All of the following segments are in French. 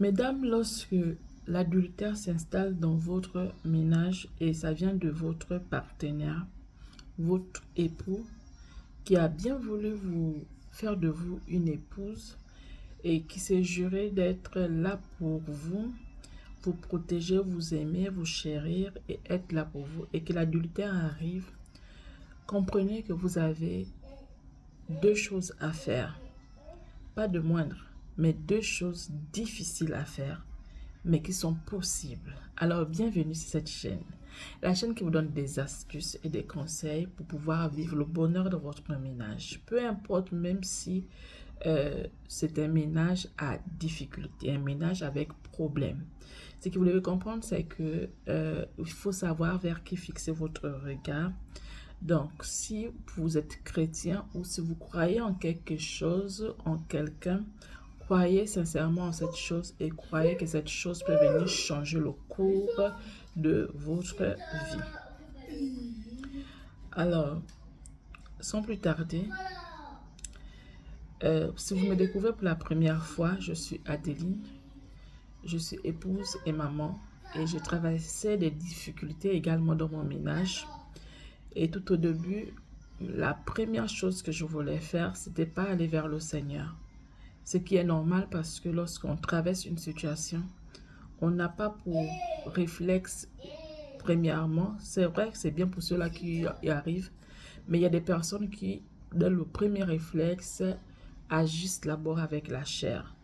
Mesdames, lorsque l'adultère s'installe dans votre ménage et ça vient de votre partenaire, votre époux, qui a bien voulu vous faire de vous une épouse et qui s'est juré d'être là pour vous protéger, vous aimer, vous chérir et être là pour vous, et que l'adultère arrive, comprenez que vous avez deux choses à faire. Pas de moindre, mais deux choses difficiles à faire, mais qui sont possibles. Alors, bienvenue sur cette chaîne. La chaîne qui vous donne des astuces et des conseils pour pouvoir vivre le bonheur de votre ménage. Peu importe, même si c'est un ménage à difficulté, un ménage avec problème. Ce que vous devez comprendre, c'est que il faut savoir vers qui fixer votre regard. Donc, si vous êtes chrétien ou si vous croyez en quelque chose, en quelqu'un, croyez sincèrement en cette chose et croyez que cette chose peut venir changer le cours de votre vie. Alors, sans plus tarder, si vous me découvrez pour la première fois, je suis Adeline, je suis épouse et maman et je traversais des difficultés également dans mon ménage. Et tout au début, la première chose que je voulais faire, c'était pas aller vers le Seigneur. Ce qui est normal parce que lorsqu'on traverse une situation, on n'a pas pour réflexe, premièrement, c'est vrai que c'est bien pour ceux-là qui y arrivent, mais il y a des personnes qui, dans le premier réflexe, agissent d'abord avec la chair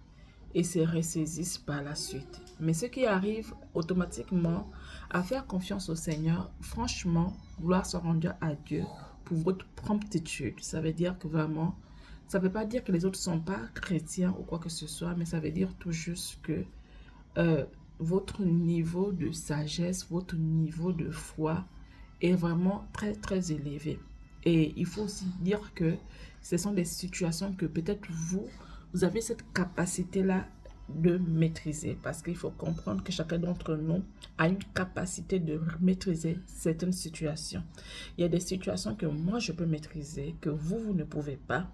et se ressaisissent par la suite. Mais ceux qui arrivent automatiquement à faire confiance au Seigneur, franchement, gloire soit rendue à Dieu pour votre promptitude. Ça veut dire que vraiment, ça ne veut pas dire que les autres ne sont pas chrétiens ou quoi que ce soit, mais ça veut dire tout juste que votre niveau de sagesse, votre niveau de foi est vraiment très, très élevé. Et il faut aussi dire que ce sont des situations que peut-être vous avez cette capacité-là de maîtriser. Parce qu'il faut comprendre que chacun d'entre nous a une capacité de maîtriser certaines situations. Il y a des situations que moi, je peux maîtriser, que vous ne pouvez pas.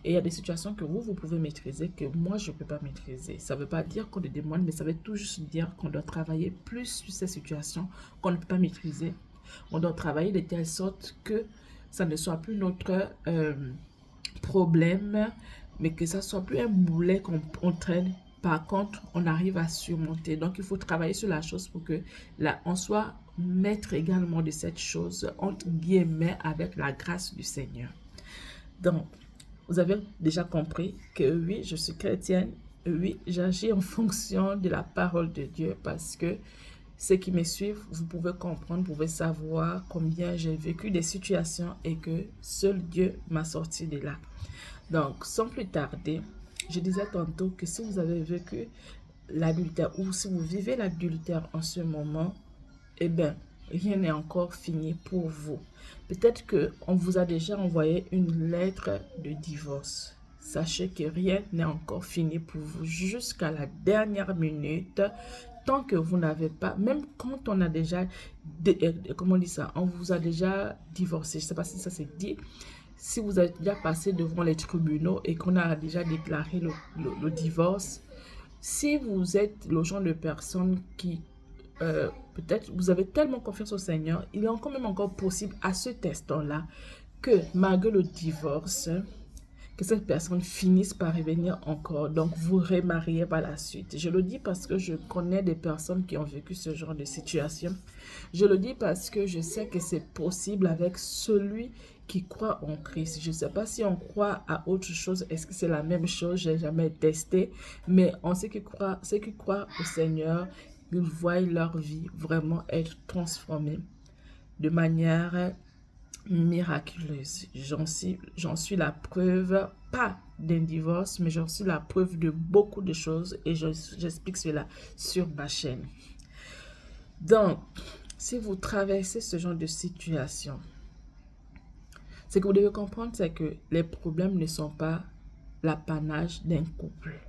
Et il y a des situations que vous pouvez maîtriser, que moi, je ne peux pas maîtriser. Ça ne veut pas dire qu'on est des moines, mais ça veut tout juste dire qu'on doit travailler plus sur ces situations qu'on ne peut pas maîtriser. On doit travailler de telle sorte que ça ne soit plus notre problème, mais que ça soit plus un boulet qu'on traîne. Par contre, on arrive à surmonter. Donc, il faut travailler sur la chose pour que on soit maître également de cette chose, entre guillemets, avec la grâce du Seigneur. Donc, vous avez déjà compris que oui, je suis chrétienne. Oui, j'agis en fonction de la parole de Dieu parce que ceux qui me suivent, vous pouvez comprendre, vous pouvez savoir combien j'ai vécu des situations et que seul Dieu m'a sorti de là. Donc, sans plus tarder, je disais tantôt que si vous avez vécu l'adultère ou si vous vivez l'adultère en ce moment, eh bien, rien n'est encore fini pour vous. Peut-être qu'on vous a déjà envoyé une lettre de divorce. Sachez que rien n'est encore fini pour vous jusqu'à la dernière minute. Tant que vous n'avez pas, même quand on a déjà, comment on dit ça, on vous a déjà divorcé, je ne sais pas si ça s'est dit, si vous êtes déjà passé devant les tribunaux et qu'on a déjà déclaré le divorce, si vous êtes le genre de personne qui, peut-être, vous avez tellement confiance au Seigneur, il est encore même encore possible à ce instant-là que malgré le divorce, que cette personne finisse par revenir encore, donc vous remariez par la suite. Je le dis parce que je connais des personnes qui ont vécu ce genre de situation. Je le dis parce que je sais que c'est possible avec celui qui croit en Christ. Je ne sais pas si on croit à autre chose, est-ce que c'est la même chose, je n'ai jamais testé, mais on sait ceux qui croient au Seigneur, ils voient leur vie vraiment être transformée de manière miraculeuse. J'en suis la preuve, pas d'un divorce, mais j'en suis la preuve de beaucoup de choses et j'explique cela sur ma chaîne. Donc, si vous traversez ce genre de situation, ce que vous devez comprendre, c'est que les problèmes ne sont pas l'apanage d'un couple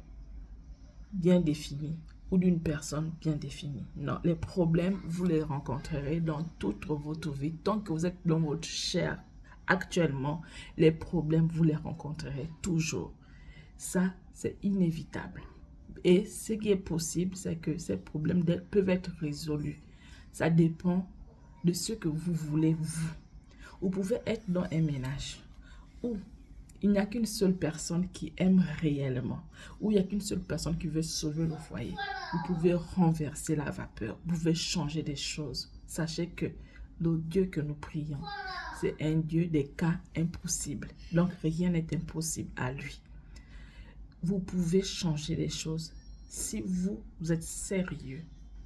bien défini ou d'une personne bien définie. Non, les problèmes, vous les rencontrerez dans toute votre vie. Tant que vous êtes dans votre chair actuellement, les problèmes, vous les rencontrerez toujours. Ça, c'est inévitable. Et ce qui est possible, c'est que ces problèmes peuvent être résolus. Ça dépend de ce que vous voulez, vous. Vous pouvez être dans un ménage où il n'y a qu'une seule personne qui aime réellement, où il n'y a qu'une seule personne qui veut sauver le foyer. Vous pouvez renverser la vapeur, vous pouvez changer des choses. Sachez que le Dieu que nous prions, c'est un Dieu des cas impossibles. Donc rien n'est impossible à lui. Vous pouvez changer les choses. Si vous êtes sérieux,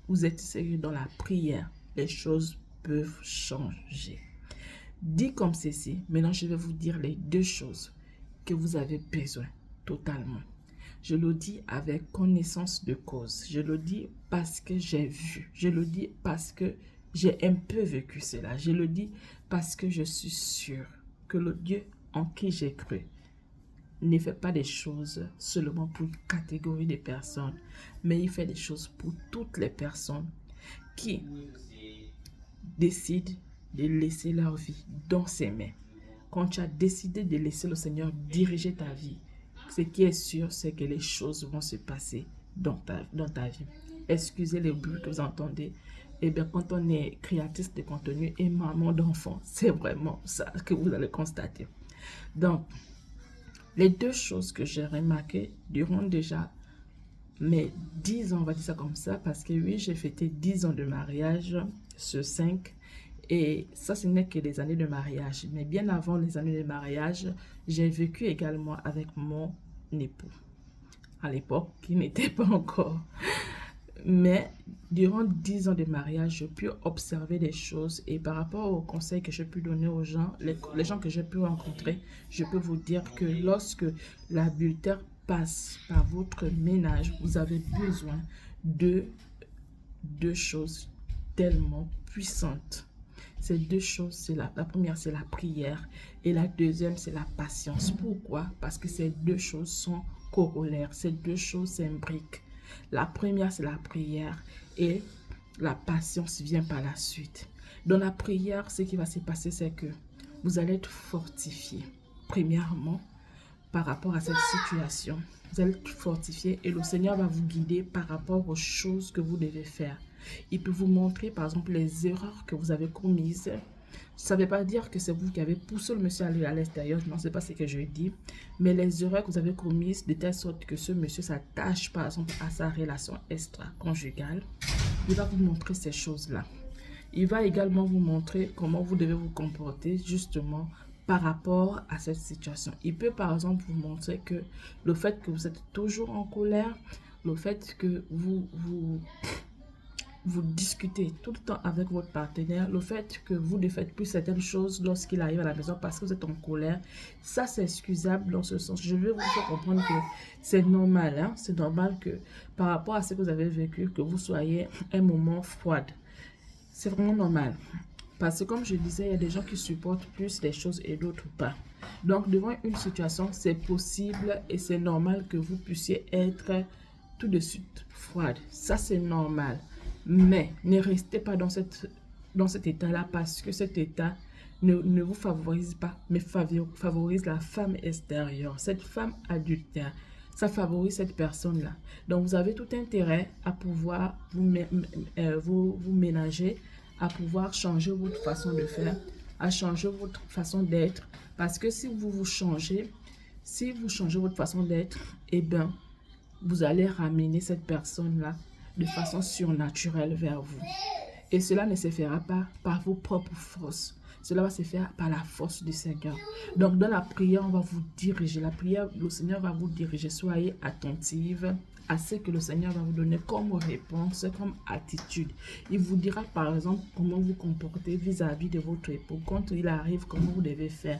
dans la prière, les choses peuvent changer. Dit comme ceci, maintenant je vais vous dire les deux choses que vous avez besoin totalement. Je le dis avec connaissance de cause. Je le dis parce que j'ai vu. Je le dis parce que j'ai un peu vécu cela. Je le dis parce que je suis sûre que le Dieu en qui j'ai cru ne fait pas des choses seulement pour une catégorie de personnes, mais il fait des choses pour toutes les personnes qui décident de laisser leur vie dans ses mains. Quand tu as décidé de laisser le Seigneur diriger ta vie, ce qui est sûr, c'est que les choses vont se passer dans ta vie. Excusez les bruits que vous entendez. Eh bien, quand on est créatrice de contenu et maman d'enfants, c'est vraiment ça que vous allez constater. Donc, les deux choses que j'ai remarquées durant déjà mes 10 ans, on va dire ça comme ça, parce que oui, j'ai fêté 10 ans de mariage, ce 5. Et ça, ce n'est que les années de mariage. Mais bien avant les années de mariage, j'ai vécu également avec mon époux. À l'époque, qui n'était pas encore. Mais durant 10 ans de mariage, j'ai pu observer des choses. Et par rapport aux conseils que j'ai pu donner aux gens, les gens que j'ai pu rencontrer, je peux vous dire que lorsque l'adultère passe par votre ménage, vous avez besoin de deux choses tellement puissantes. Ces deux choses, c'est la première, c'est la prière et la deuxième, c'est la patience. Pourquoi? Parce que ces deux choses sont corollaires, ces deux choses s'imbriquent. La première, c'est la prière et la patience vient par la suite. Dans la prière, ce qui va se passer, c'est que vous allez être fortifié. Premièrement, par rapport à cette situation, vous allez être fortifié et le Seigneur va vous guider par rapport aux choses que vous devez faire. Il peut vous montrer, par exemple, les erreurs que vous avez commises. Ça ne veut pas dire que c'est vous qui avez poussé le monsieur à aller à l'extérieur. Non, ce n'est pas ce que je dis. Mais les erreurs que vous avez commises, de telle sorte que ce monsieur s'attache, par exemple, à sa relation extra-conjugale, il va vous montrer ces choses-là. Il va également vous montrer comment vous devez vous comporter, justement, par rapport à cette situation. Il peut, par exemple, vous montrer que le fait que vous êtes toujours en colère, le fait que vous discutez tout le temps avec votre partenaire, le fait que vous ne faites plus certaines choses lorsqu'il arrive à la maison parce que vous êtes en colère, ça c'est excusable dans ce sens. Je vais vous faire comprendre que c'est normal, hein? C'est normal que par rapport à ce que vous avez vécu, que vous soyez un moment froide. C'est vraiment normal. Parce que comme je disais, il y a des gens qui supportent plus les choses et d'autres pas. Donc devant une situation, c'est possible et c'est normal que vous puissiez être tout de suite froide. Ça c'est normal. Mais ne restez pas dans cet état-là parce que cet état ne vous favorise pas, mais favorise la femme extérieure, cette femme adultère. Ça favorise cette personne-là. Donc, vous avez tout intérêt à pouvoir vous ménager, à pouvoir changer votre façon de faire, à changer votre façon d'être. Parce que si vous changez votre façon d'être, eh bien, vous allez ramener cette personne-là de façon surnaturelle vers vous. Et cela ne se fera pas par vos propres forces. Cela va se faire par la force du Seigneur. Donc, dans la prière, on va vous diriger. La prière, le Seigneur va vous diriger. Soyez attentive à ce que le Seigneur va vous donner comme réponse, comme attitude. Il vous dira, par exemple, comment vous comporter vis-à-vis de votre époux. Quand il arrive, comment vous devez faire.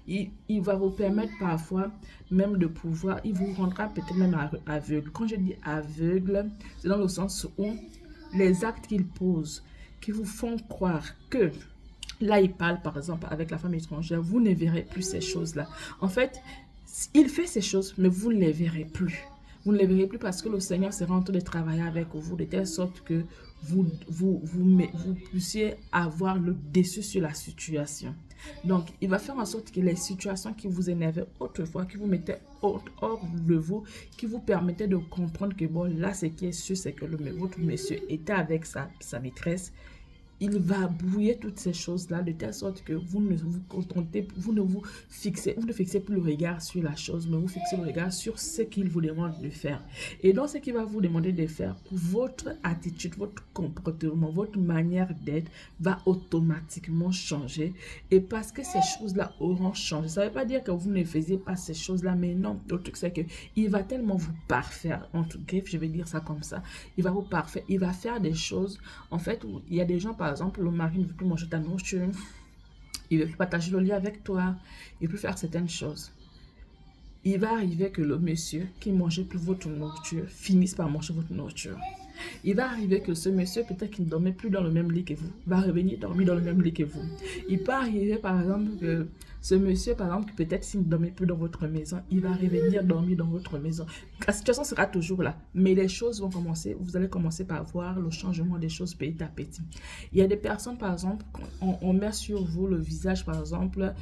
Il va vous permettre parfois même de pouvoir, il vous rendra peut-être même aveugle. Quand je dis aveugle, c'est dans le sens où les actes qu'il pose, qui vous font croire que là, il parle, par exemple, avec la femme étrangère, vous ne verrez plus ces choses-là. En fait, il fait ces choses, mais vous ne les verrez plus. Vous ne les verrez plus parce que le Seigneur sera en train de travailler avec vous de telle sorte que vous puissiez avoir le dessus sur la situation. Donc, il va faire en sorte que les situations qui vous énervaient autrefois, qui vous mettaient hors de vous qui vous permettait de comprendre que bon, là, ce qui est sûr, c'est que votre monsieur était avec sa maîtresse. Il va brouiller toutes ces choses-là de telle sorte que vous ne vous contentez, vous ne fixez plus le regard sur la chose, mais vous fixez le regard sur ce qu'il vous demande de faire. Et donc, ce qu'il va vous demander de faire, votre attitude, votre comportement, votre manière d'être va automatiquement changer. Et parce que ces choses-là auront changé, ça ne veut pas dire que vous ne faisiez pas ces choses-là, mais non, le truc c'est que il va tellement vous parfaire, en tout cas, je vais dire ça comme ça, il va vous parfaire, il va faire des choses, en fait, où il y a des gens, par exemple, le mari ne veut plus manger ta nourriture, il ne veut plus partager le lit avec toi, il ne peut plus faire certaines choses. Il va arriver que le monsieur qui ne mangeait plus votre nourriture finisse par manger votre nourriture. Il va arriver que ce monsieur, peut-être qu'il ne dormait plus dans le même lit que vous, va revenir dormir dans le même lit que vous. Il peut arriver, par exemple, que ce monsieur, par exemple, peut-être s'il ne dormait plus dans votre maison, il va revenir dormir dans votre maison. La situation sera toujours là, mais les choses vont commencer, vous allez commencer par voir le changement des choses petit à petit. Il y a des personnes, par exemple, on met sur vous le visage, par exemple,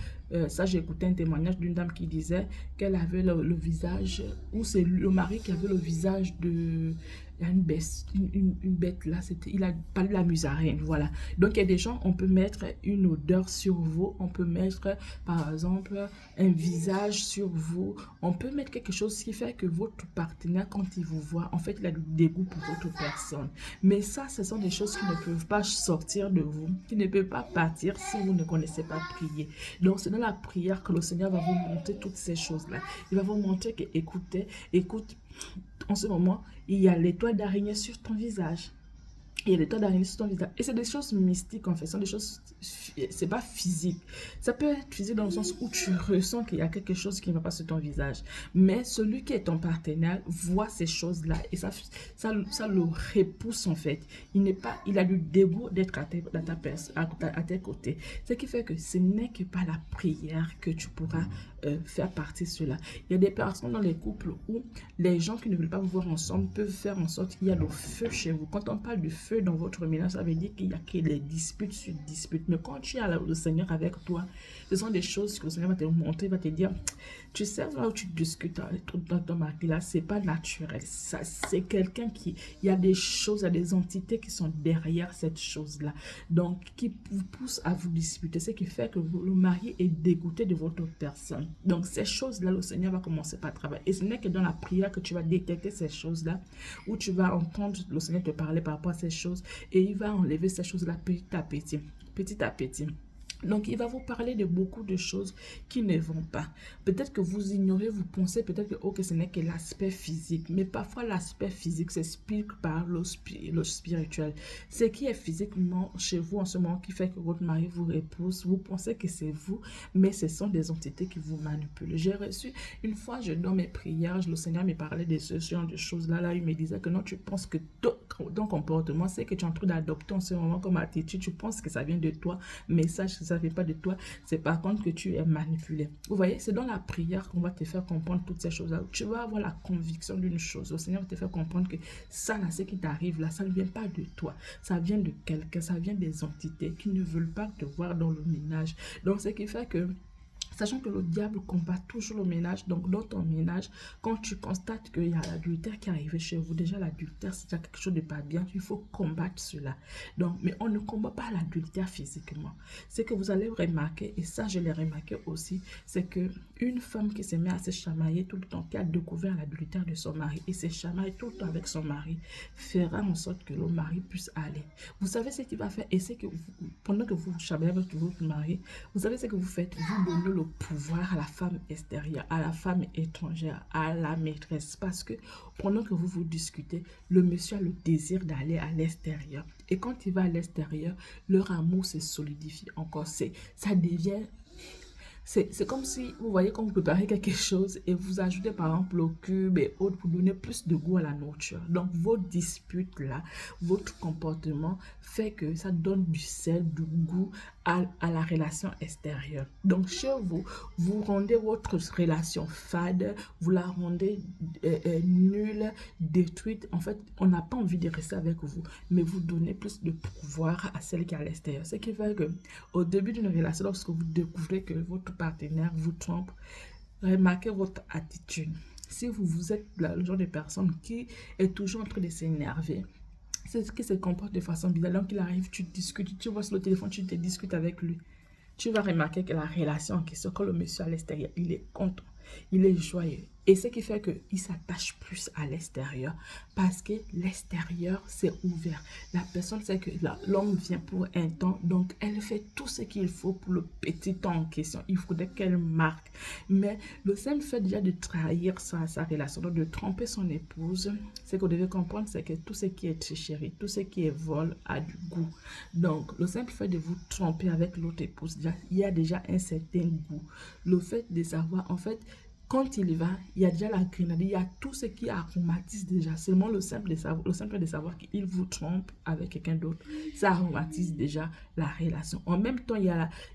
ça j'ai écouté un témoignage d'une dame qui disait qu'elle avait le visage, ou c'est le mari qui avait le visage de... Il y a une bête là, il a parlé de la musaraigne, voilà. Donc il y a des gens, on peut mettre une odeur sur vous, on peut mettre par exemple un visage sur vous, on peut mettre quelque chose qui fait que votre partenaire, quand il vous voit, en fait il a du dégoût pour votre personne. Mais ça, ce sont des choses qui ne peuvent pas sortir de vous, qui ne peuvent pas partir si vous ne connaissez pas prier. Donc c'est dans la prière que le Seigneur va vous montrer toutes ces choses-là. Il va vous montrer que, écoute, en ce moment, il y a l'étoile d'araignée sur ton visage. Il y a l'étoile d'araignée sur ton visage. Et c'est des choses mystiques, en fait. Ce sont des choses, c'est pas physique. Ça peut être physique dans le sens où tu ressens qu'il y a quelque chose qui ne va pas sur ton visage. Mais celui qui est ton partenaire voit ces choses-là et ça le repousse, en fait. Il a du dégoût d'être à tes côtés. Ce qui fait que ce n'est que par la prière que tu pourras faire partie de cela. Il y a des personnes dans les couples où les gens qui ne veulent pas vous voir ensemble peuvent faire en sorte qu'il y a le feu chez vous. Quand on parle du feu dans votre ménage, ça veut dire qu'il y a que des disputes sur disputes. Mais quand tu as le Seigneur avec toi, ce sont des choses que le Seigneur va te montrer, va te dire, tu sais, là où tu discutes dans ton mari, là, c'est pas naturel. Ça, c'est quelqu'un qui, il y a des choses, il y a des entités qui sont derrière cette chose-là. Donc, qui vous poussent à vous disputer, ce qui fait que le mari est dégoûté de votre personne. Donc, ces choses-là, le Seigneur va commencer par travailler. Et ce n'est que dans la prière que tu vas détecter ces choses-là, où tu vas entendre le Seigneur te parler par rapport à ces choses, et il va enlever ces choses-là petit à petit, petit à petit. Donc, il va vous parler de beaucoup de choses qui ne vont pas. Peut-être que vous ignorez, vous pensez peut-être que okay, ce n'est que l'aspect physique. Mais parfois, l'aspect physique s'explique par le spirituel. Ce qui est physiquement chez vous en ce moment qui fait que votre mari vous repousse, vous pensez que c'est vous, mais ce sont des entités qui vous manipulent. J'ai reçu, une fois, dans mes prières, le Seigneur me parlait de ce genre de choses-là. Là, il me disait que non, tu penses que ton comportement, c'est que tu es en train d'adopter en ce moment comme attitude, tu penses que ça vient de toi, mais sache que ça ne vient pas de toi, c'est par contre que tu es manipulé. Vous voyez, c'est dans la prière qu'on va te faire comprendre toutes ces choses-là. Tu vas avoir la conviction d'une chose. Le Seigneur va te faire comprendre que ça, là, ce qui t'arrive là, ça ne vient pas de toi. Ça vient de quelqu'un, ça vient des entités qui ne veulent pas te voir dans le ménage. Donc, ce qui fait que sachant que le diable combat toujours le ménage, donc dans ton ménage, quand tu constates qu'il y a l'adultère qui est arrivé chez vous, déjà l'adultère, c'est déjà quelque chose de pas bien, il faut combattre cela. Donc, mais on ne combat pas l'adultère physiquement. Ce que vous allez remarquer, et ça je l'ai remarqué aussi, c'est que une femme qui se met à se chamailler tout le temps, qui a découvert l'adultère de son mari, et se chamaille tout le temps avec son mari, fera en sorte que le mari puisse aller. Vous savez ce qu'il va faire, et c'est que pendant que vous chamaillez avec votre mari, vous savez ce que vous faites, vous donnez le pouvoir à la femme extérieure, à la femme étrangère, à la maîtresse. Parce que pendant que vous discutez, le monsieur a le désir d'aller à l'extérieur. Et quand il va à l'extérieur, leur amour se solidifie encore. Ça devient... C'est comme si, vous voyez, quand vous préparez quelque chose et vous ajoutez par exemple le cube et autres pour donner plus de goût à la nourriture. Donc, vos disputes là, votre comportement fait que ça donne du sel, du goût à la relation extérieure. Donc, chez vous, vous rendez votre relation fade, vous la rendez nulle, détruite. En fait, on n'a pas envie de rester avec vous, mais vous donnez plus de pouvoir à celle qui est à l'extérieur. Ce qui fait que au début d'une relation, lorsque vous découvrez que votre partenaire vous trompe, remarquez votre attitude. Si vous êtes le genre de personne qui est toujours en train de s'énerver, c'est ce qui se comporte de façon bizarre. Donc, il arrive, tu discutes, tu vois sur le téléphone, tu te discutes avec lui. Tu vas remarquer que la relation en question, quand le monsieur à l'extérieur, il est content, il est joyeux. Et ce qui fait qu'il s'attache plus à l'extérieur parce que l'extérieur, c'est ouvert. La personne sait que l'homme vient pour un temps, donc elle fait tout ce qu'il faut pour le petit temps en question. Il faudrait qu'elle marque. Mais le simple fait déjà de trahir sa relation, de tromper son épouse, ce que vous devez comprendre, c'est que tout ce qui est tricherie, tout ce qui est vol a du goût. Donc, le simple fait de vous tromper avec l'autre épouse, il y a déjà un certain goût. Le fait de savoir, en fait, quand il y va, il y a déjà la grenadine, il y a tout ce qui aromatise déjà. Seulement le simple de savoir qu'il vous trompe avec quelqu'un d'autre, ça aromatise déjà la relation. En même temps, il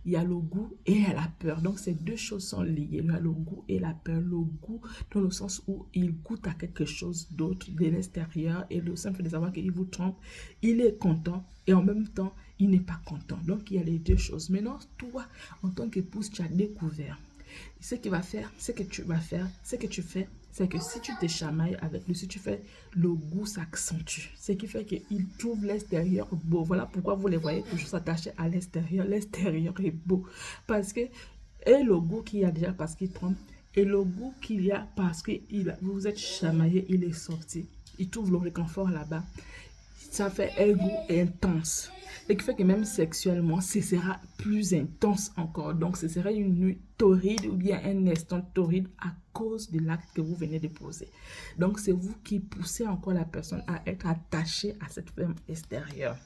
y a le goût et il y a la peur. Donc, ces deux choses sont liées. Il y a le goût et la peur. Le goût dans le sens où il goûte à quelque chose d'autre de l'extérieur et le simple de savoir qu'il vous trompe, il est content et en même temps, il n'est pas content. Donc, il y a les deux choses. Maintenant, toi, en tant qu'épouse, tu as découvert ce qu'il va faire, ce que tu vas faire, ce que tu fais, c'est que si tu te chamailles avec lui, si tu fais, le goût s'accentue. Ce qui fait qu'il trouve l'extérieur beau. Voilà pourquoi vous les voyez toujours s'attacher à l'extérieur. L'extérieur est beau. Parce que, et le goût qu'il y a déjà parce qu'il trompe, et le goût qu'il y a parce que vous vous êtes chamaillé, il est sorti. Il trouve le réconfort là-bas. Ça fait un goût intense. Ce qui fait que même sexuellement, ce sera plus intense encore. Donc, ce sera une nuit torride ou bien un instant torride à cause de l'acte que vous venez de poser. Donc, c'est vous qui poussez encore la personne à être attachée à cette femme extérieure.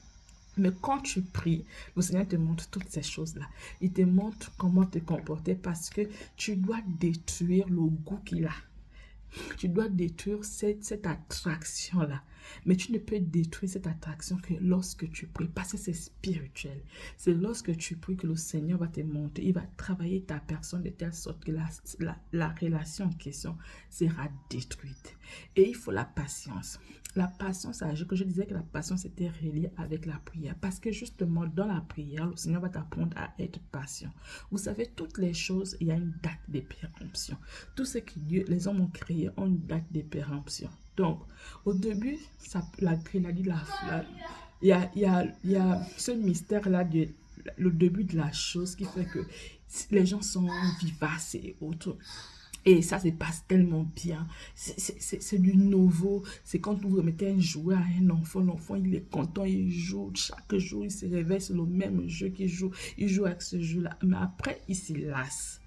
Mais quand tu pries, le Seigneur te montre toutes ces choses-là. Il te montre comment te comporter parce que tu dois détruire le goût qu'il a. Tu dois détruire cette attraction-là. Mais tu ne peux détruire cette attraction que lorsque tu pries, parce que c'est spirituel. C'est lorsque tu pries que le Seigneur va te montrer, il va travailler ta personne de telle sorte que la relation en question sera détruite. Et il faut la patience. La patience, que je disais que la patience était reliée avec la prière. Parce que justement, dans la prière, le Seigneur va t'apprendre à être patient. Vous savez, toutes les choses, il y a une date de péremption. Tout ce que Dieu, les hommes ont créé ont une date de péremption. Donc, au début, la grenadine, il y a ce mystère-là, le début de la chose qui fait que les gens sont vivaces et autres. Et ça se passe tellement bien. C'est du nouveau. C'est quand vous remettez un jouet à un enfant, l'enfant il est content, il joue. Chaque jour, il se réveille, c'est le même jeu qu'il joue. Il joue avec ce jeu-là. Mais après, il se lasse.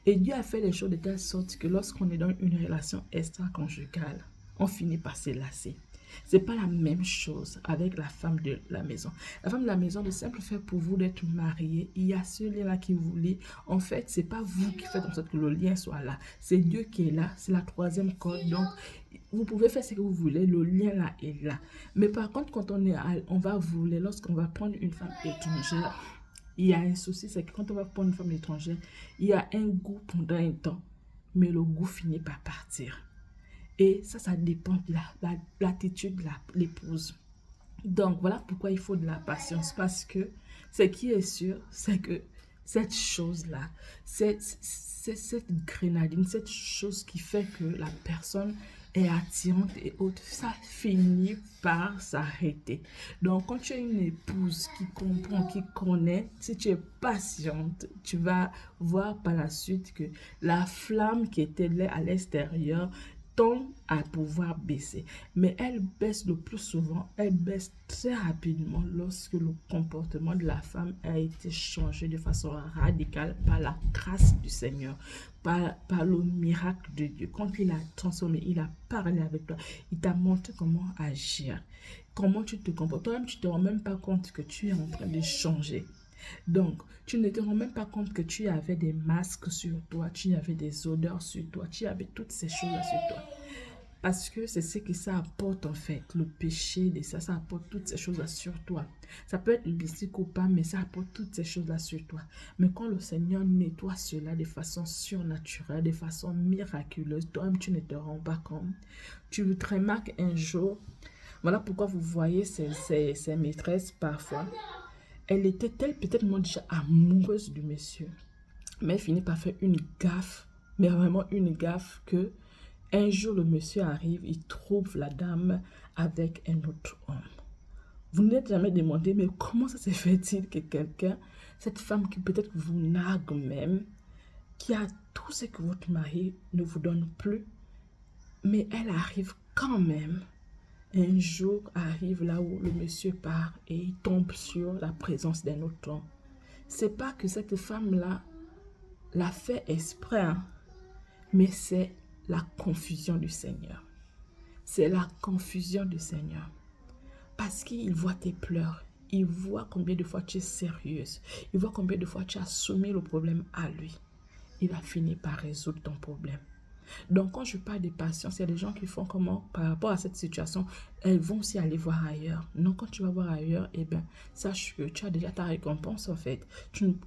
Et Dieu a fait les choses de telle sorte que lorsqu'on est dans une relation extra-conjugale, on finit par se lasser. C'est pas la même chose avec la femme de la maison. La femme de la maison, le simple fait pour vous d'être marié, il y a ce lien-là qui vous lie. En fait, c'est pas vous qui faites en sorte que le lien soit là. C'est Dieu qui est là. C'est la troisième corde. Donc, vous pouvez faire ce que vous voulez. Le lien là est là. Mais par contre, quand on va vouloir, lorsqu'on va prendre une femme étrangère, il y a un souci, c'est que quand on va prendre une femme étrangère, il y a un goût pendant un temps, mais le goût finit par partir. Et ça dépend de l'attitude de l'épouse. Donc, voilà pourquoi il faut de la patience. Parce que ce qui est sûr, c'est que cette chose-là, cette grenadine, cette chose qui fait que la personne est attirante et autre, ça finit par s'arrêter. Donc, quand tu as une épouse qui comprend, qui connaît, si tu es patiente, tu vas voir par la suite que la flamme qui était là à l'extérieur tend à pouvoir baisser. Mais elle baisse le plus souvent, elle baisse très rapidement lorsque le comportement de la femme a été changé de façon radicale par la grâce du Seigneur, par le miracle de Dieu. Quand il a transformé, il a parlé avec toi, il t'a montré comment agir, comment tu te comportes. Toi-même, tu ne te rends même pas compte que tu es en train de changer. Donc, tu ne te rends même pas compte que tu avais des masques sur toi, tu avais des odeurs sur toi, tu avais toutes ces choses-là sur toi. Parce que c'est ce que ça apporte en fait, le péché de ça apporte toutes ces choses-là sur toi. Ça peut être mystique ou pas, mais ça apporte toutes ces choses-là sur toi. Mais quand le Seigneur nettoie cela de façon surnaturelle, de façon miraculeuse, toi-même tu ne te rends pas compte. Tu te remarques un jour, voilà pourquoi vous voyez ces maîtresses parfois. Elle était peut-être déjà amoureuse du monsieur, mais elle finit par faire une gaffe, mais vraiment une gaffe que un jour le monsieur arrive, il trouve la dame avec un autre homme. Vous n'êtes jamais demandé, mais comment ça se fait-il que quelqu'un, cette femme qui peut-être vous nargue même, qui a tout ce que votre mari ne vous donne plus, mais elle arrive quand même. Un jour arrive là où le monsieur part et il tombe sur la présence d'un autre homme. C'est pas que cette femme-là l'a fait exprès, hein, mais c'est la confusion du Seigneur. C'est la confusion du Seigneur. Parce qu'il voit tes pleurs. Il voit combien de fois tu es sérieuse. Il voit combien de fois tu as soumis le problème à lui. Il va finir par résoudre ton problème. Donc, quand je parle de patience, il y a des gens qui font comment par rapport à cette situation, elles vont aussi aller voir ailleurs. Non, quand tu vas voir ailleurs, eh bien, sache que tu as déjà ta récompense en fait.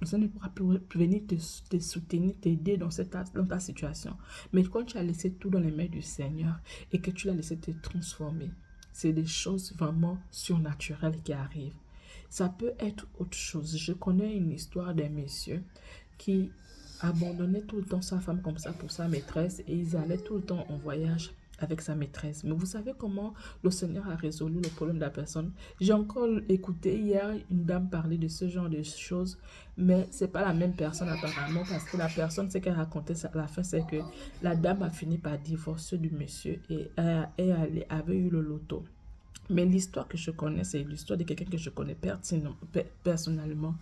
Ça ne pourra plus venir te soutenir, t'aider dans ta situation. Mais quand tu as laissé tout dans les mains du Seigneur et que tu l'as laissé te transformer, c'est des choses vraiment surnaturelles qui arrivent. Ça peut être autre chose. Je connais une histoire d'un monsieur qui abandonnait tout le temps sa femme comme ça pour sa maîtresse et ils allaient tout le temps en voyage avec sa maîtresse. Mais vous savez comment le Seigneur a résolu le problème de la personne? J'ai encore écouté hier une dame parler de ce genre de choses, mais c'est pas la même personne apparemment parce que la personne, ce qu'elle racontait à la fin, c'est que la dame a fini par divorcer du monsieur et elle avait eu le loto. Mais l'histoire que je connais, c'est l'histoire de quelqu'un que je connais personnellement.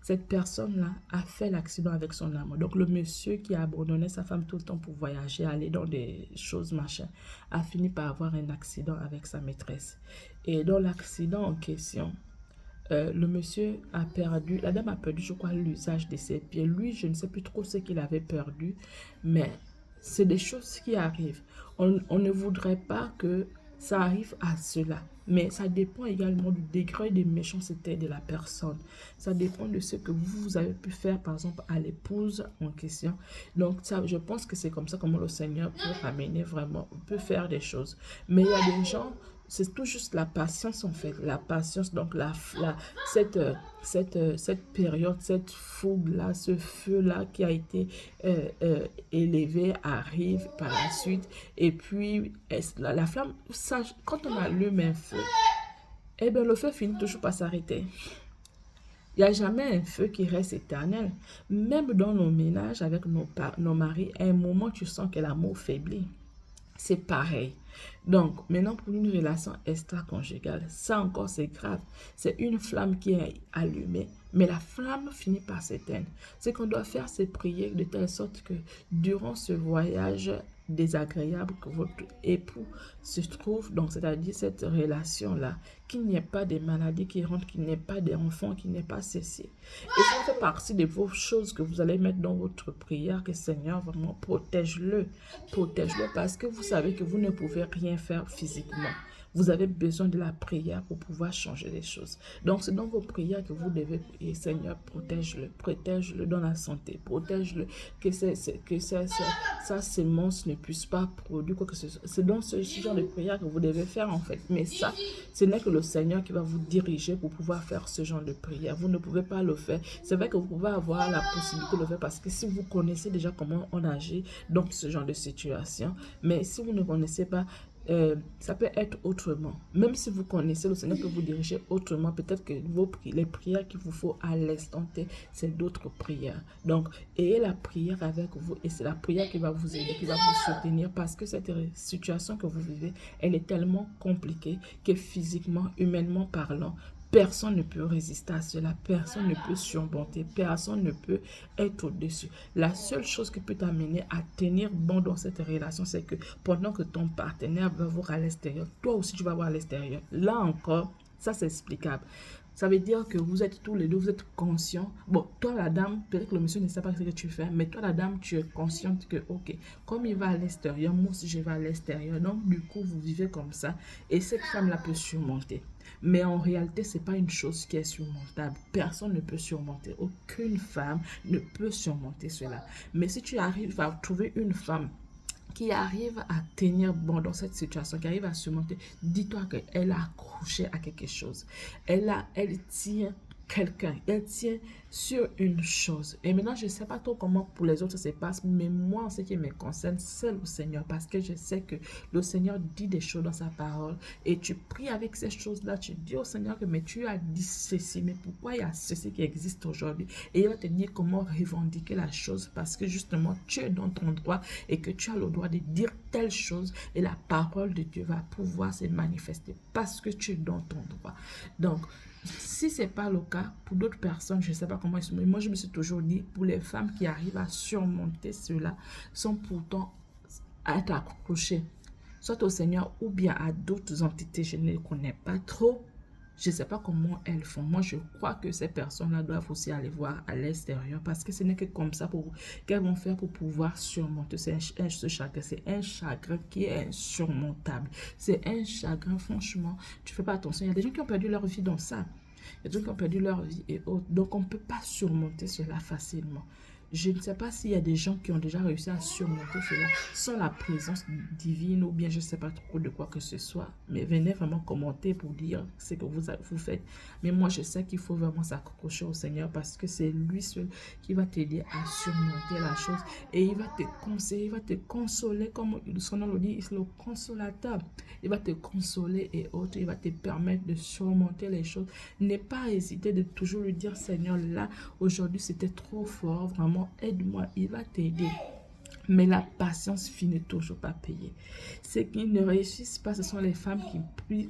Cette personne-là a fait l'accident avec son âme. Donc, le monsieur qui a abandonné sa femme tout le temps pour voyager, aller dans des choses, machin, a fini par avoir un accident avec sa maîtresse. Et dans l'accident en question, le monsieur a perdu, la dame a perdu, je crois, l'usage de ses pieds. Lui, je ne sais plus trop ce qu'il avait perdu, mais c'est des choses qui arrivent. On ne voudrait pas que ça arrive à cela. Mais ça dépend également du degré de méchanceté de la personne. Ça dépend de ce que vous avez pu faire, par exemple, à l'épouse en question. Donc, ça, je pense que c'est comme ça comment le Seigneur peut ramener vraiment, peut faire des choses. Mais il y a des gens, c'est tout juste la patience en fait. La patience, donc cette période, cette fougue-là, ce feu-là qui a été élevé arrive par la suite. Et puis, la flamme, ça, quand on allume un feu, eh bien, le feu finit toujours par s'arrêter. Il n'y a jamais un feu qui reste éternel. Même dans nos ménages avec nos maris, à un moment, tu sens que l'amour faiblit. C'est pareil. Donc, maintenant, pour une relation extra-conjugale, ça encore, c'est grave. C'est une flamme qui est allumée, mais la flamme finit par s'éteindre. Ce qu'on doit faire, c'est prier de telle sorte que durant ce voyage désagréable que votre époux se trouve, donc c'est-à-dire cette relation-là, qu'il n'y ait pas de maladies qui rentrent, qu'il n'y ait pas d'enfants, qu'il n'y ait pas ceci. Et ça fait partie de vos choses que vous allez mettre dans votre prière, que Seigneur vraiment protège-le parce que vous savez que vous ne pouvez rien faire physiquement. Vous avez besoin de la prière pour pouvoir changer les choses. Donc, c'est dans vos prières que vous devez prier. Seigneur, protège-le dans la santé, protège-le, que sa sémence ne puisse pas produire quoi que ce soit. C'est dans ce genre de prière que vous devez faire en fait. Mais ça, ce n'est que le Seigneur qui va vous diriger pour pouvoir faire ce genre de prière. Vous ne pouvez pas le faire. C'est vrai que vous pouvez avoir la possibilité de le faire parce que si vous connaissez déjà comment on agit dans ce genre de situation, mais si vous ne connaissez pas, ça peut être autrement. Même si vous connaissez le Seigneur que vous dirigez autrement, peut-être que les prières qu'il vous faut à l'instant T, c'est d'autres prières. Donc, ayez la prière avec vous et c'est la prière qui va vous aider, qui va vous soutenir parce que cette situation que vous vivez, elle est tellement compliquée que physiquement, humainement parlant, personne ne peut résister à cela, personne ne peut surmonter, personne ne peut être au-dessus. La seule chose qui peut t'amener à tenir bon dans cette relation, c'est que pendant que ton partenaire va voir à l'extérieur, toi aussi tu vas voir à l'extérieur. Là encore, ça c'est explicable. Ça veut dire que vous êtes tous les deux, vous êtes conscients. Bon, toi la dame, peut-être que le monsieur ne sait pas ce que tu fais, mais toi la dame, tu es consciente que, ok, comme il va à l'extérieur, moi aussi je vais à l'extérieur. Donc, du coup, vous vivez comme ça et cette femme-là peut surmonter. Mais en réalité, ce n'est pas une chose qui est surmontable. Personne ne peut surmonter. Aucune femme ne peut surmonter cela. Mais si tu arrives à trouver une femme qui arrive à tenir bon dans cette situation, qui arrive à surmonter, dis-toi qu'elle a accroché à quelque chose. Elle tient quelqu'un, elle tient sur une chose. Et maintenant, je ne sais pas trop comment pour les autres ça se passe, mais moi, en ce qui me concerne, c'est le Seigneur, parce que je sais que le Seigneur dit des choses dans sa parole, et tu pries avec ces choses-là, tu dis au Seigneur que mais tu as dit ceci, mais pourquoi il y a ceci qui existe aujourd'hui? Et il va te dire comment revendiquer la chose, parce que justement, tu es dans ton droit, et que tu as le droit de dire telle chose, et la parole de Dieu va pouvoir se manifester, parce que tu es dans ton droit. Donc, si ce n'est pas le cas, pour d'autres personnes, je ne sais pas comment ils sont, mais moi je me suis toujours dit, pour les femmes qui arrivent à surmonter cela, sont pourtant à être accrochées, soit au Seigneur ou bien à d'autres entités, je ne les connais pas trop. Je ne sais pas comment elles font. Moi, je crois que ces personnes-là doivent aussi aller voir à l'extérieur parce que ce n'est que comme ça qu'elles vont faire pour pouvoir surmonter ce chagrin. C'est un chagrin qui est insurmontable. C'est un chagrin, franchement, tu ne fais pas attention. Il y a des gens qui ont perdu leur vie dans ça. Il y a des gens qui ont perdu leur vie et autres. Donc, on ne peut pas surmonter cela facilement. Je ne sais pas s'il y a des gens qui ont déjà réussi à surmonter cela sans la présence divine ou bien je ne sais pas trop de quoi que ce soit. Mais venez vraiment commenter pour dire ce que vous faites. Mais moi, je sais qu'il faut vraiment s'accrocher au Seigneur parce que c'est lui seul qui va t'aider à surmonter la chose. Et il va te conseiller, il va te consoler comme son nom le dit, il est le consolateur. Il va te consoler et autres, il va te permettre de surmonter les choses. N'aie pas hésité de toujours lui dire, Seigneur, là, aujourd'hui, c'était trop fort, vraiment, aide-moi, il va t'aider. Mais la patience finit toujours par payer. Ceux qui ne réussissent pas, ce sont les femmes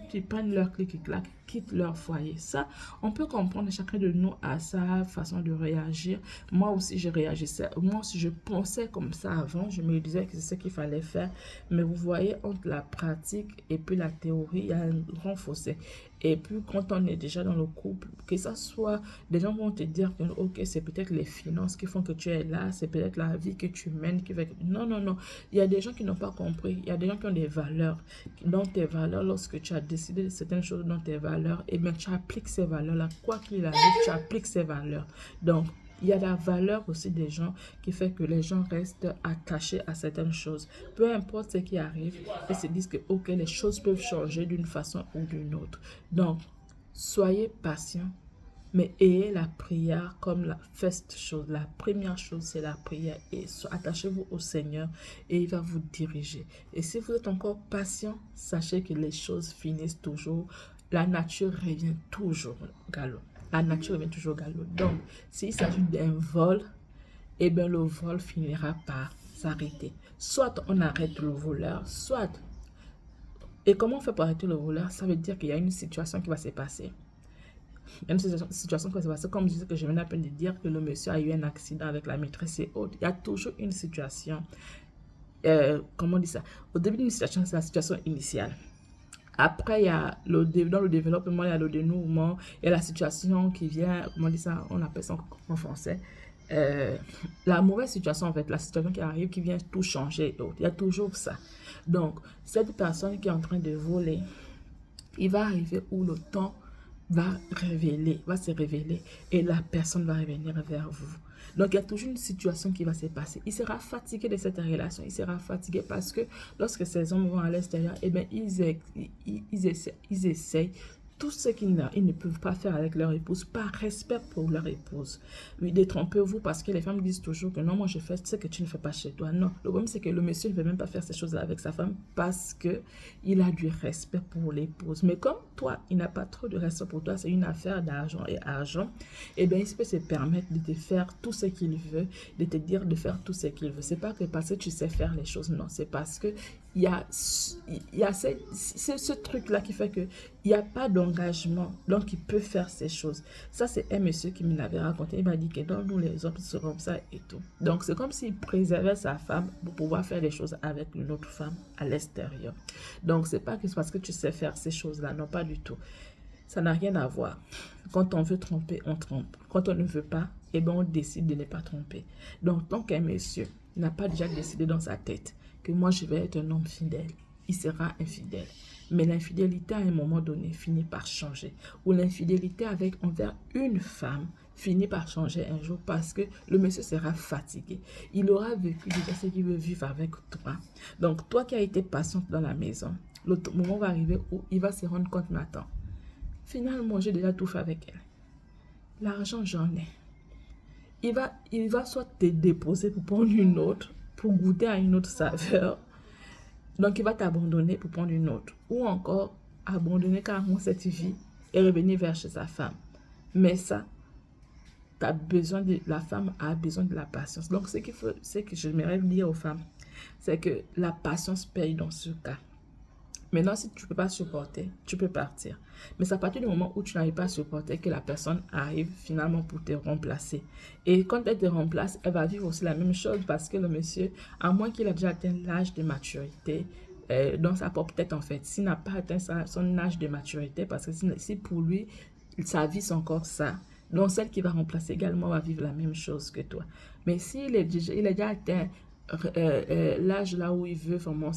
qui prennent leur clic et clac, quittent leur foyer. Ça, on peut comprendre chacun de nous à sa façon de réagir. Moi aussi, je réagissais. Moi aussi, je pensais comme ça avant. Je me disais que c'est ce qu'il fallait faire. Mais vous voyez, entre la pratique et puis la théorie, il y a un grand fossé. Et puis, quand on est déjà dans le couple, que ça soit, des gens vont te dire que, ok, c'est peut-être les finances qui font que tu es là, c'est peut-être la vie que tu mènes qui fait que... Non, non, non. Il y a des gens qui n'ont pas compris. Il y a des gens qui ont des valeurs. Dans tes valeurs, lorsque tu as décidé de certaines choses dans tes valeurs, et bien, tu appliques ces valeurs-là. Quoi qu'il arrive, tu appliques ces valeurs. Donc, il y a la valeur aussi des gens qui fait que les gens restent attachés à certaines choses. Peu importe ce qui arrive, ils se disent que ok, les choses peuvent changer d'une façon ou d'une autre. Donc, soyez patient, mais ayez la prière comme la first chose. La première chose, c'est la prière. Et attachez-vous au Seigneur et il va vous diriger. Et si vous êtes encore patient, sachez que les choses finissent toujours. La nature revient toujours au galop. La nature revient toujours au galop. Donc, s'il s'agit d'un vol, eh bien, le vol finira par s'arrêter. Soit on arrête le voleur, soit... Et comment on fait pour arrêter le voleur? Ça veut dire qu'il y a une situation qui va se passer. Il y a une situation qui va se passer, comme je disais que je viens à peine de dire que le monsieur a eu un accident avec la maîtresse et autres. Il y a toujours une situation. Comment on dit ça? Au début d'une situation, c'est la situation initiale. Après, il y a dans le développement, il y a le dénouement, il y a la situation qui vient, comment on dit ça, on appelle ça en français, la mauvaise situation en fait, la situation qui arrive, qui vient tout changer. Il y a toujours ça. Donc, cette personne qui est en train de voler, il va arriver où le temps va se révéler et la personne va revenir vers vous. Donc, il y a toujours une situation qui va se passer. Il sera fatigué de cette relation. Il sera fatigué parce que lorsque ces hommes vont à l'extérieur, eh bien, ils essayent tout ce qu'ils ne peuvent pas faire avec leur épouse, par respect pour leur épouse. Oui, détrompez-vous parce que les femmes disent toujours que non, moi je fais ce que tu ne fais pas chez toi. Non, le problème c'est que le monsieur ne veut même pas faire ces choses-là avec sa femme parce qu'il a du respect pour l'épouse. Mais comme toi, il n'a pas trop de respect pour toi, c'est une affaire d'argent et argent, eh bien il peut se permettre de te faire tout ce qu'il veut, de te dire de faire tout ce qu'il veut. C'est pas que parce que tu sais faire les choses, non, c'est parce que il y a ce truc-là qui fait qu'il n'y a pas d'engagement, donc il peut faire ces choses. Ça, c'est un monsieur qui me l'avait raconté. Il m'a dit que dans nous, les hommes, c'est comme ça et tout. Donc, c'est comme s'il préservait sa femme pour pouvoir faire des choses avec une autre femme à l'extérieur. Donc, c'est pas que c'est parce que tu sais faire ces choses-là, non, pas du tout. Ça n'a rien à voir. Quand on veut tromper, on trompe. Quand on ne veut pas, eh bien, on décide de ne pas tromper. Donc, tant qu'un monsieur n'a pas déjà décidé dans sa tête que moi, je vais être un homme fidèle, il sera infidèle. Mais l'infidélité, à un moment donné, finit par changer. Ou l'infidélité envers une femme finit par changer un jour parce que le monsieur sera fatigué. Il aura vécu déjà ce qu'il veut vivre avec toi. Donc, toi qui as été patiente dans la maison, le moment va arriver où il va se rendre compte, mais attends, finalement, j'ai déjà tout fait avec elle. l'argent, j'en ai. Il va soit te déposer pour prendre une autre, pour goûter à une autre saveur. Donc, il va t'abandonner pour prendre une autre. Ou encore, abandonner carrément cette vie et revenir vers chez sa femme. Mais ça, la femme a besoin de la patience. Donc, ce que j'aimerais dire aux femmes, c'est que la patience paye dans ce cas. Maintenant, si tu ne peux pas supporter, tu peux partir. Mais c'est à partir du moment où tu n'arrives pas à supporter que la personne arrive finalement pour te remplacer. Et quand elle te remplace, elle va vivre aussi la même chose parce que le monsieur, à moins qu'il ait déjà atteint l'âge de maturité, dans sa propre tête en fait, s'il n'a pas atteint son âge de maturité, parce que si pour lui, sa vie c'est encore ça, donc celle qui va remplacer également va vivre la même chose que toi. Mais s'il est déjà atteint l'âge là où il veut vraiment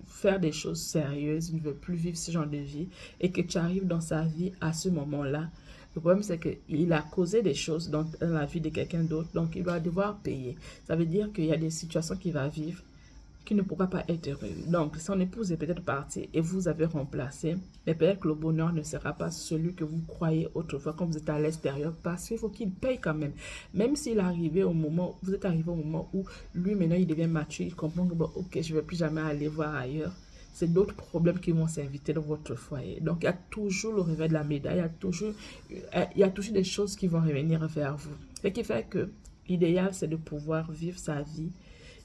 faire des choses sérieuses, il ne veut plus vivre ce genre de vie et que tu arrives dans sa vie à ce moment-là, le problème c'est qu'il a causé des choses dans la vie de quelqu'un d'autre, donc il va devoir payer. Ça veut dire qu'il y a des situations qu'il va vivre qui ne pourra pas être heureux. Donc, son épouse est peut-être partie et vous avez remplacé, mais peut-être que le bonheur ne sera pas celui que vous croyez autrefois quand vous êtes à l'extérieur, parce qu'il faut qu'il paye quand même. Même s'il est arrivé au moment, vous êtes arrivé au moment où lui, maintenant, il devient mature, il comprend que, bon, ok, je ne vais plus jamais aller voir ailleurs. C'est d'autres problèmes qui vont s'inviter dans votre foyer. Donc, il y a toujours le revers de la médaille, il y a toujours des choses qui vont revenir vers vous. Ce qui fait que l'idéal, c'est de pouvoir vivre sa vie,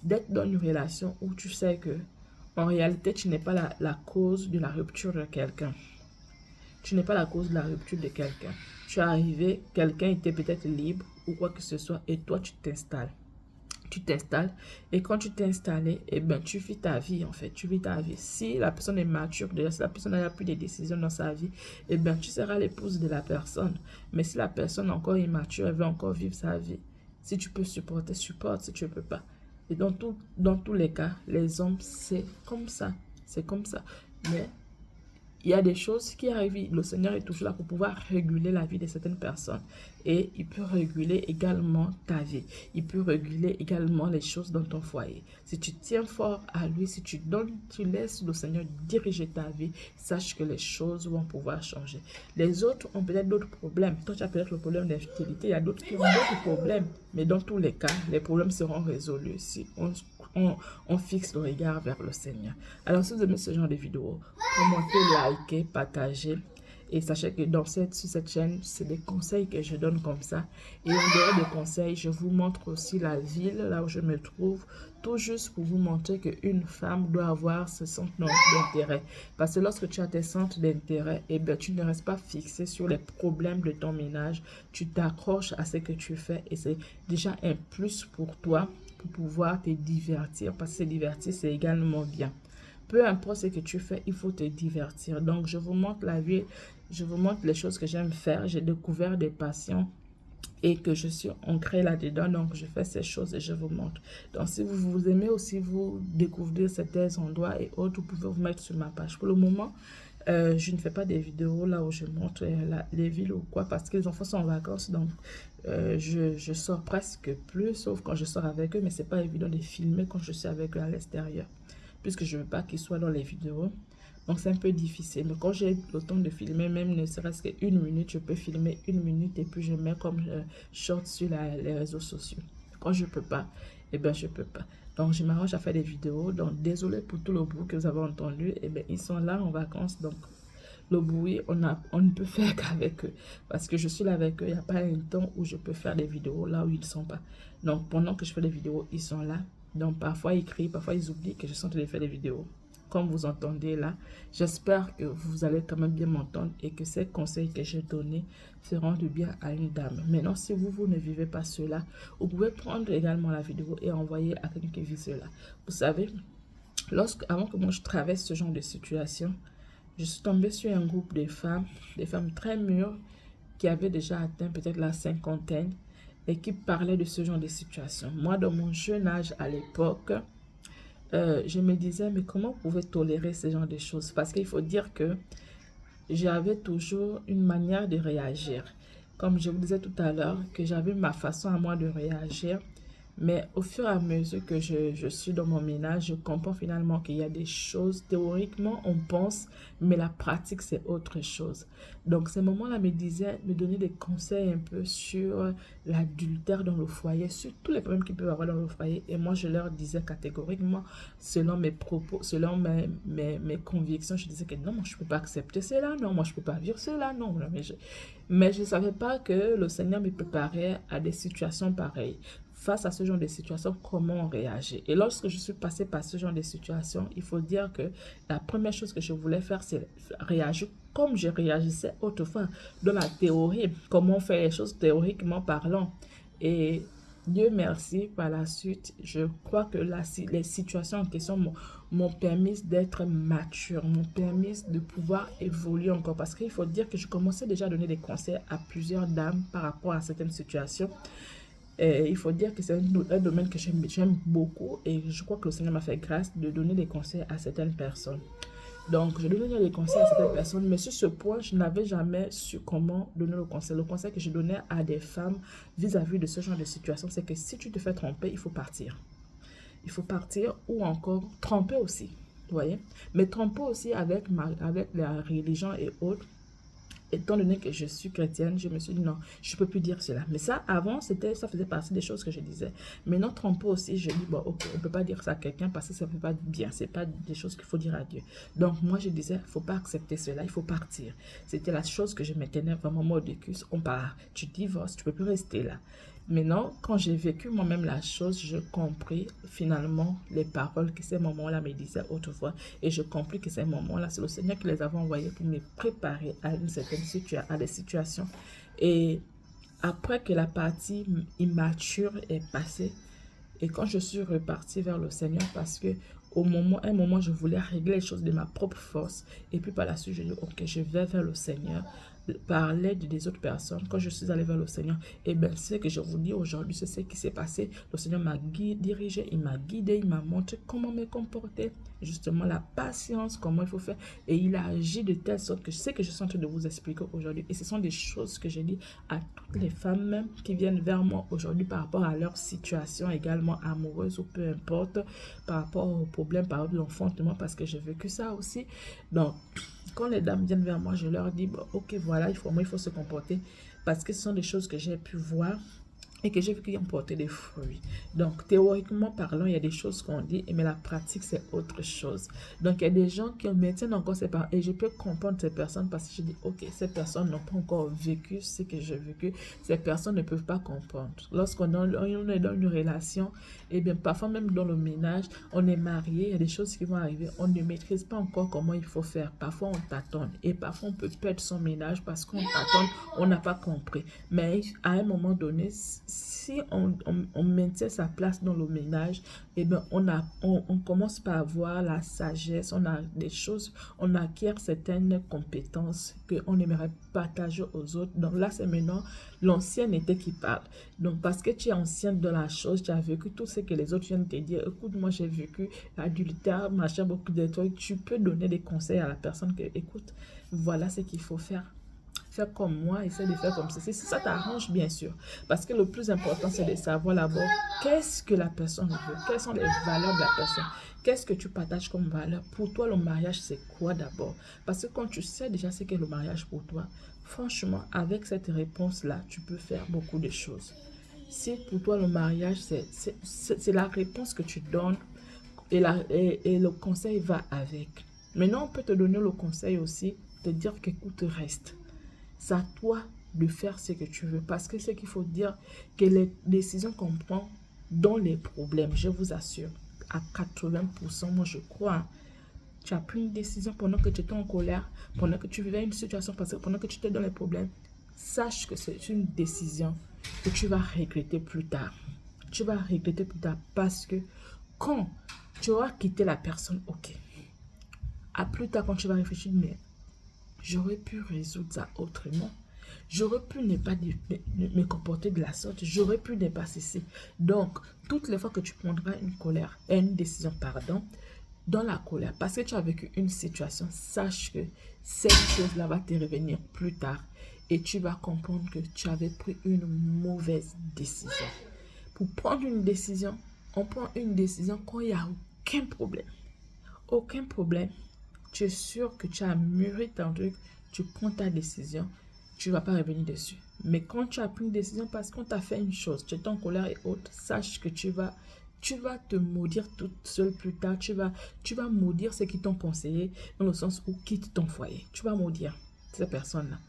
d'être dans une relation où tu sais que en réalité tu n'es pas la cause de la rupture de quelqu'un. Tu n'es pas la cause de la rupture de quelqu'un. Tu es arrivé, quelqu'un était peut-être libre ou quoi que ce soit et toi tu t'installes. Tu t'installes et quand tu t'es installé, eh ben, tu vis ta vie en fait, tu vis ta vie. Si la personne est mature, déjà si la personne n'a plus de décisions dans sa vie, eh ben, tu seras l'épouse de la personne. Mais si la personne est encore immature, elle veut encore vivre sa vie. Si tu peux supporter, supporte, si tu ne peux pas. Et dans tous les cas, les hommes, c'est comme ça. C'est comme ça. Mais il y a des choses qui arrivent. Le Seigneur est toujours là pour pouvoir réguler la vie de certaines personnes. Et il peut réguler également ta vie. Il peut réguler également les choses dans ton foyer. Si tu tiens fort à lui, si tu laisses le Seigneur diriger ta vie, sache que les choses vont pouvoir changer. Les autres ont peut-être d'autres problèmes. Toi, tu as peut-être le problème d'infertilité. Il y a d'autres qui ont d'autres problèmes. Mais dans tous les cas, les problèmes seront résolus si on fixe le regard vers le Seigneur. Alors, si vous aimez ce genre de vidéo, commentez, likez, partagez. Et sachez que sur cette chaîne, c'est des conseils que je donne comme ça. Et en dehors des conseils, je vous montre aussi la ville, là où je me trouve, tout juste pour vous montrer qu'une femme doit avoir ce centre d'intérêt. Parce que lorsque tu as tes centres d'intérêt, eh bien, tu ne restes pas fixé sur les problèmes de ton ménage. Tu t'accroches à ce que tu fais et c'est déjà un plus pour toi pour pouvoir te divertir. Parce que se divertir, c'est également bien. Peu importe ce que tu fais, il faut te divertir. Donc, je vous montre la vie, je vous montre les choses que j'aime faire. J'ai découvert des passions et que je suis ancrée là-dedans. Donc, je fais ces choses et je vous montre. Donc, si vous aimez aussi vous découvrir certains endroits et autres, vous pouvez vous mettre sur ma page. Pour le moment, je ne fais pas des vidéos là où je montre les villes ou quoi parce que les enfants sont en vacances. Donc, je sors presque plus, sauf quand je sors avec eux. Mais c'est pas évident de filmer quand je suis avec eux à l'extérieur, puisque je ne veux pas qu'ils soient dans les vidéos. Donc, c'est un peu difficile. Mais quand j'ai le temps de filmer, même ne serait-ce qu'une minute, je peux filmer une minute et puis je mets comme short sur les réseaux sociaux. Quand je ne peux pas, eh bien, je ne peux pas. Donc, je m'arrange à faire des vidéos. Donc, désolé pour tout le bruit que vous avez entendu. Eh bien, ils sont là en vacances. Donc, le bruit, on ne peut faire qu'avec eux. Parce que je suis là avec eux. Il n'y a pas un temps où je peux faire des vidéos là où ils ne sont pas. Donc, pendant que je fais des vidéos, ils sont là. Donc, parfois, ils crient, parfois, ils oublient que je suis en train de faire des vidéos. Comme vous entendez là, j'espère que vous allez quand même bien m'entendre et que ces conseils que j'ai donnés feront du bien à une dame. Maintenant, si vous ne vivez pas cela, vous pouvez prendre également la vidéo et envoyer à quelqu'un qui vit cela. Vous savez, avant que moi je traverse ce genre de situation, je suis tombée sur un groupe de femmes très mûres qui avaient déjà atteint peut-être la cinquantaine et qui parlaient de ce genre de situation. Moi, dans mon jeune âge à l'époque, je me disais, mais comment vous pouvez tolérer ce genre de choses? Parce qu'il faut dire que j'avais toujours une manière de réagir. Comme je vous disais tout à l'heure, que j'avais ma façon à moi de réagir. Mais au fur et à mesure que je suis dans mon ménage, je comprends finalement qu'il y a des choses, théoriquement, on pense, mais la pratique, c'est autre chose. Donc, ces moments-là me donnaient des conseils un peu sur l'adultère dans le foyer, sur tous les problèmes qu'ils peuvent avoir dans le foyer. Et moi, je leur disais catégoriquement, selon mes propos, selon mes convictions, je disais que non, moi, je ne peux pas accepter cela, non, moi, je ne peux pas vivre cela, non. Mais je ne savais pas que le Seigneur me préparait à des situations pareilles. Face à ce genre de situation, comment on réagit. Et lorsque je suis passée par ce genre de situation, il faut dire que la première chose que je voulais faire, c'est réagir comme je réagissais autrefois dans la théorie, comment on fait les choses théoriquement parlant. Et Dieu merci, par la suite, je crois que les situations en question m'ont permis d'être mature, m'ont permis de pouvoir évoluer encore. Parce qu'il faut dire que je commençais déjà à donner des conseils à plusieurs dames par rapport à certaines situations. Et il faut dire que c'est un domaine que j'aime beaucoup et je crois que le Seigneur m'a fait grâce de donner des conseils à certaines personnes. Donc, je donnais des conseils à certaines personnes, mais sur ce point, je n'avais jamais su comment donner le conseil. Le conseil que je donnais à des femmes vis-à-vis de ce genre de situation, c'est que si tu te fais tromper, il faut partir. Il faut partir ou encore tromper aussi, vous voyez. Mais tromper aussi avec la religion et autres. Étant donné que je suis chrétienne, je me suis dit non, je ne peux plus dire cela. Mais ça, avant, ça faisait partie des choses que je disais. Maintenant, tromper aussi, je dis, bon, ok, on ne peut pas dire ça à quelqu'un parce que ça ne fait pas bien. Ce n'est pas des choses qu'il faut dire à Dieu. Donc, moi, je disais, il ne faut pas accepter cela, il faut partir. C'était la chose que je me tenais vraiment mot de cul. On part, tu divorces, tu ne peux plus rester là. Maintenant, quand j'ai vécu moi-même la chose, je compris finalement les paroles que ces moments-là me disaient autrefois. Et je compris que ces moments-là, c'est le Seigneur qui les avait envoyés pour me préparer à une certaine à des situations. Et après que la partie immature est passée, et quand je suis repartie vers le Seigneur, parce que un moment, je voulais régler les choses de ma propre force. Et puis par la suite, je dis, ok, je vais vers le Seigneur par l'aide des autres personnes. Quand je suis allée vers le Seigneur, et bien, ce que je vous dis aujourd'hui, c'est ce qui s'est passé. Le Seigneur m'a dirigé, il m'a guidé, il m'a montré comment me comporter, justement la patience, comment il faut faire. Et il a agi de telle sorte que je sais que je suis en train de vous expliquer aujourd'hui. Et ce sont des choses que j'ai dit à toutes les femmes même qui viennent vers moi aujourd'hui par rapport à leur situation également amoureuse ou peu importe, par rapport aux problèmes, par exemple, l'enfantement, parce que j'ai vécu ça aussi. Donc, quand les dames viennent vers moi, je leur dis, bon, ok, voilà, il faut se comporter parce que ce sont des choses que j'ai pu voir et que j'ai vu qu'ils ont porté des fruits. Donc, théoriquement parlant, il y a des choses qu'on dit, mais la pratique, c'est autre chose. Donc, il y a des gens qui maintiennent encore ces paroles. Et je peux comprendre ces personnes parce que je dis, ok, ces personnes n'ont pas encore vécu ce que j'ai vécu. Ces personnes ne peuvent pas comprendre. Lorsqu'on est dans une relation, et bien, parfois même dans le ménage, on est marié, il y a des choses qui vont arriver. On ne maîtrise pas encore comment il faut faire. Parfois, on tâtonne. Et parfois, on peut perdre son ménage parce qu'on tâtonne, on n'a pas compris. Mais à un moment donné, si on maintient sa place dans le ménage, eh bien, on commence par avoir la sagesse, on a des choses, on acquiert certaines compétences qu'on aimerait partager aux autres. Donc là, c'est maintenant l'ancienneté qui parle. Donc, parce que tu es ancienne dans la chose, tu as vécu tout ce que les autres viennent te dire. Écoute, moi, j'ai vécu l'adultère, machin, beaucoup de trucs. Tu peux donner des conseils à la personne que, écoute, voilà ce qu'il faut faire. Faire comme moi, essaie de faire comme ceci. Si ça t'arrange, bien sûr. Parce que le plus important, c'est de savoir d'abord qu'est-ce que la personne veut, quelles sont les valeurs de la personne, qu'est-ce que tu partages comme valeur. Pour toi, le mariage, c'est quoi d'abord? Parce que quand tu sais déjà ce qu'est le mariage pour toi, franchement, avec cette réponse-là, tu peux faire beaucoup de choses. Si pour toi, le mariage, c'est la réponse que tu donnes et le conseil va avec. Maintenant, on peut te donner le conseil aussi, te dire qu'écoute, reste. C'est à toi de faire ce que tu veux. Parce que ce qu'il faut dire, que les décisions qu'on prend dans les problèmes, je vous assure, à 80%, moi je crois, tu as pris une décision pendant que tu étais en colère, pendant que tu vivais une situation, parce que pendant que tu étais dans les problèmes, sache que c'est une décision que tu vas regretter plus tard. Tu vas regretter plus tard parce que quand tu auras quitté la personne, ok. À plus tard, quand tu vas réfléchir, mais j'aurais pu résoudre ça autrement. J'aurais pu ne pas me comporter de la sorte. J'aurais pu ne pas cesser. Donc, toutes les fois que tu prendras une décision, pardon, dans la colère, parce que tu as vécu une situation, sache que cette chose-là va te revenir plus tard et tu vas comprendre que tu avais pris une mauvaise décision. pour prendre une décision, on prend une décision quand il n'y a aucun problème. Aucun problème. Tu es sûr que tu as mûri ton truc, tu prends ta décision, tu ne vas pas revenir dessus. Mais quand tu as pris une décision parce qu'on t'a fait une chose, tu es en colère et autres, sache que tu vas te maudire toute seule plus tard. Tu vas maudire ceux qui t'ont conseillé, dans le sens où quitte ton foyer. Tu vas maudire ces personnes-là.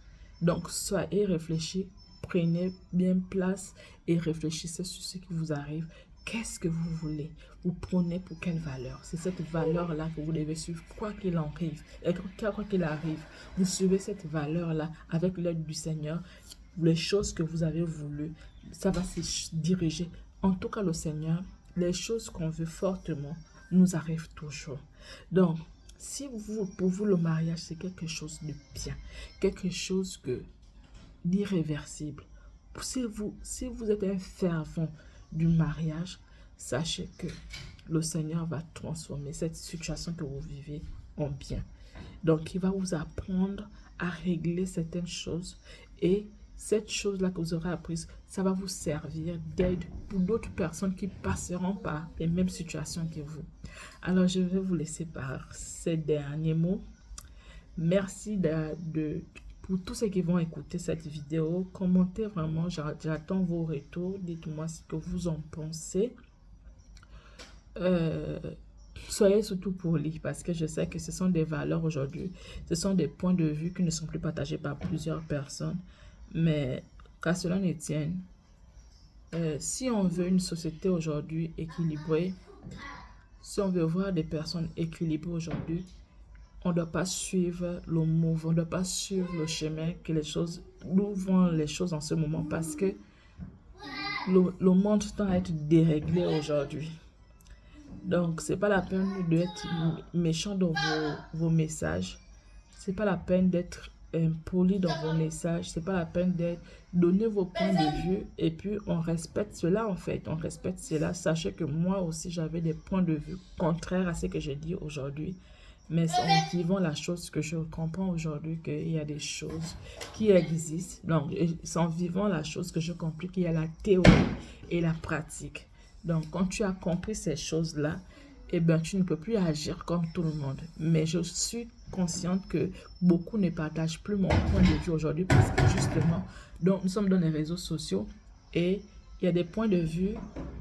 Donc, soyez réfléchis, prenez bien place et réfléchissez sur ce qui vous arrive. Qu'est-ce que vous voulez? Vous prenez pour quelle valeur? C'est cette valeur-là que vous devez suivre, quoi qu'il en arrive. Et quoi qu'il arrive, vous suivez cette valeur-là avec l'aide du Seigneur. Les choses que vous avez voulu, ça va se diriger. En tout cas, le Seigneur, les choses qu'on veut fortement nous arrivent toujours. Donc, si pour vous, le mariage, c'est quelque chose de bien, quelque chose d'irréversible. Si vous êtes un fervent du mariage, sachez que le Seigneur va transformer cette situation que vous vivez en bien. Donc, il va vous apprendre à régler certaines choses et cette chose-là que vous aurez apprise, ça va vous servir d'aide pour d'autres personnes qui passeront par les mêmes situations que vous. Alors, je vais vous laisser par ces derniers mots. Merci pour tous ceux qui vont écouter cette vidéo. Commentez vraiment, j'attends vos retours. Dites-moi ce que vous en pensez. Soyez surtout polis parce que je sais que ce sont des valeurs aujourd'hui. Ce sont des points de vue qui ne sont plus partagés par plusieurs personnes. Mais qu'à cela ne tienne, si on veut une société aujourd'hui équilibrée, si on veut voir des personnes équilibrées aujourd'hui, on ne doit pas suivre le mouvement, on ne doit pas suivre le chemin que nous vont les choses en ce moment parce que le monde tend à être déréglé aujourd'hui. Donc, ce n'est pas la peine d'être méchant dans vos messages. Ce n'est pas la peine d'être impoli dans vos messages. Ce n'est pas la peine de donner vos points de vue. Et puis, on respecte cela en fait. On respecte cela. Sachez que moi aussi, j'avais des points de vue contraires à ce que j'ai dit aujourd'hui. Mais c'est en vivant la chose que je comprends aujourd'hui qu'il y a des choses qui existent. Donc, c'est en vivant la chose que je comprends qu'il y a la théorie et la pratique. Donc, quand tu as compris ces choses-là, eh bien, tu ne peux plus agir comme tout le monde. Mais je suis consciente que beaucoup ne partagent plus mon point de vue aujourd'hui parce que justement, donc, nous sommes dans les réseaux sociaux et il y a des points de vue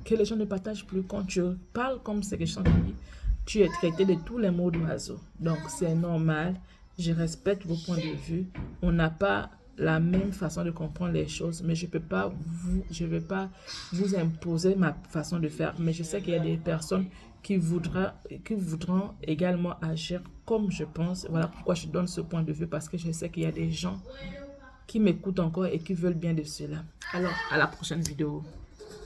que les gens ne partagent plus. Quand tu parles comme c'est que je dis, tu es traité de tous les mots d'oiseau. Donc, c'est normal. Je respecte vos points de vue. On n'a pas la même façon de comprendre les choses, mais je ne vais pas vous imposer ma façon de faire. Mais je sais qu'il y a des personnes qui voudront également agir comme je pense. Voilà pourquoi je donne ce point de vue, parce que je sais qu'il y a des gens qui m'écoutent encore et qui veulent bien de cela. Alors, à la prochaine vidéo.